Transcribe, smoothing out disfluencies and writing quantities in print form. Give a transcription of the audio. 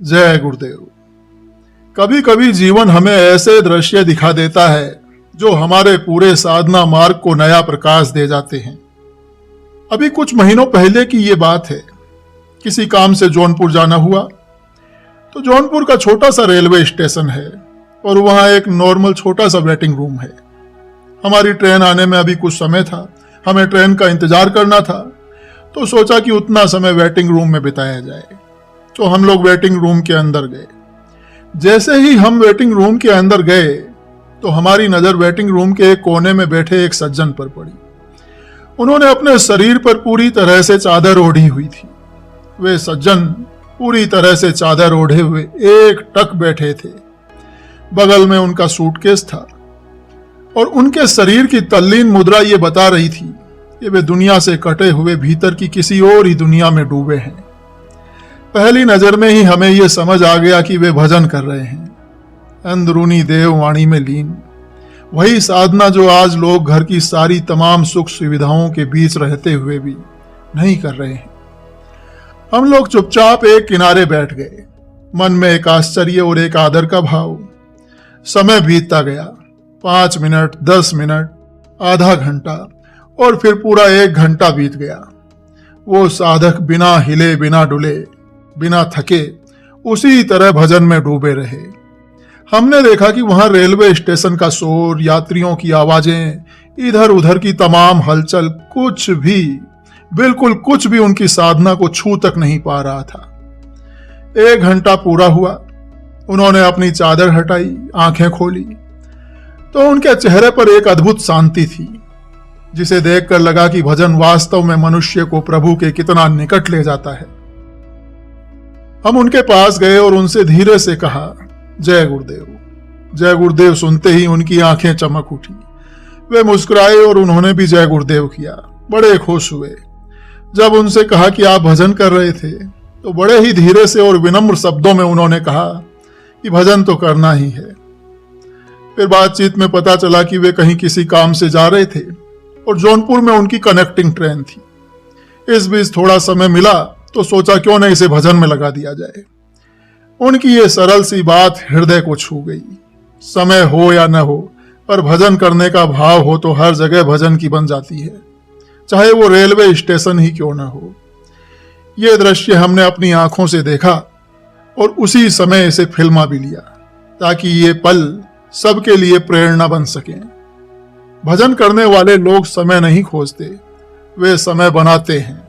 जय गुरुदेव। कभी कभी जीवन हमें ऐसे दृश्य दिखा देता है जो हमारे पूरे साधना मार्ग को नया प्रकाश दे जाते हैं। अभी कुछ महीनों पहले की ये बात है। किसी काम से जौनपुर जाना हुआ तो जौनपुर का छोटा सा रेलवे स्टेशन है और वहां एक नॉर्मल छोटा सा वेटिंग रूम है। हमारी ट्रेन आने में अभी कुछ समय था, हमें ट्रेन का इंतजार करना था, तो सोचा कि उतना समय वेटिंग रूम में बिताया जाए। तो हम लोग वेटिंग रूम के अंदर गए। जैसे ही हम वेटिंग रूम के अंदर गए तो हमारी नजर वेटिंग रूम के एक कोने में बैठे एक सज्जन पर पड़ी। उन्होंने अपने शरीर पर पूरी तरह से चादर ओढ़ी हुई थी। वे सज्जन पूरी तरह से चादर ओढ़े हुए एक टक बैठे थे। बगल में उनका सूटकेस था और उनके शरीर की तल्लीन मुद्रा ये बता रही थी कि वे दुनिया से कटे हुए भीतर की किसी और ही दुनिया में डूबे हैं। पहली नजर में ही हमें यह समझ आ गया कि वे भजन कर रहे हैं, अंदरूनी देववाणी में लीन। वही साधना जो आज लोग घर की सारी तमाम सुख सुविधाओं के बीच रहते हुए भी नहीं कर रहे हैं। हम लोग चुपचाप एक किनारे बैठ गए, मन में एक आश्चर्य और एक आदर का भाव। समय बीतता गया, 5 मिनट, 10 मिनट, आधा घंटा और फिर पूरा 1 घंटा बीत गया। वो साधक बिना हिले, बिना डुले, बिना थके उसी तरह भजन में डूबे रहे। हमने देखा कि वहां रेलवे स्टेशन का शोर, यात्रियों की आवाजें, इधर उधर की तमाम हलचल, कुछ भी, बिल्कुल कुछ भी उनकी साधना को छू तक नहीं पा रहा था। 1 घंटा पूरा हुआ, उन्होंने अपनी चादर हटाई, आंखें खोली तो उनके चेहरे पर एक अद्भुत शांति थी, जिसे देखकर लगा कि भजन वास्तव में मनुष्य को प्रभु के कितना निकट ले जाता है। हम उनके पास गए और उनसे धीरे से कहा, जय गुरुदेव। जय गुरुदेव सुनते ही उनकी आंखें चमक उठी। वे मुस्कुराए और उन्होंने भी जय गुरुदेव किया। बड़े खुश हुए। जब उनसे कहा कि आप भजन कर रहे थे तो बड़े ही धीरे से और विनम्र शब्दों में उन्होंने कहा कि भजन तो करना ही है। फिर बातचीत में पता चला कि वे कहीं किसी काम से जा रहे थे और जौनपुर में उनकी कनेक्टिंग ट्रेन थी। इस बीच थोड़ा समय मिला तो सोचा क्यों न इसे भजन में लगा दिया जाए। उनकी ये सरल सी बात हृदय को छू गई। समय हो या न हो, पर भजन करने का भाव हो तो हर जगह भजन की बन जाती है, चाहे वो रेलवे स्टेशन ही क्यों न हो। ये दृश्य हमने अपनी आंखों से देखा और उसी समय इसे फिल्मा भी लिया, ताकि ये पल सबके लिए प्रेरणा बन सके। भजन करने वाले लोग समय नहीं खोजते, वे समय बनाते हैं।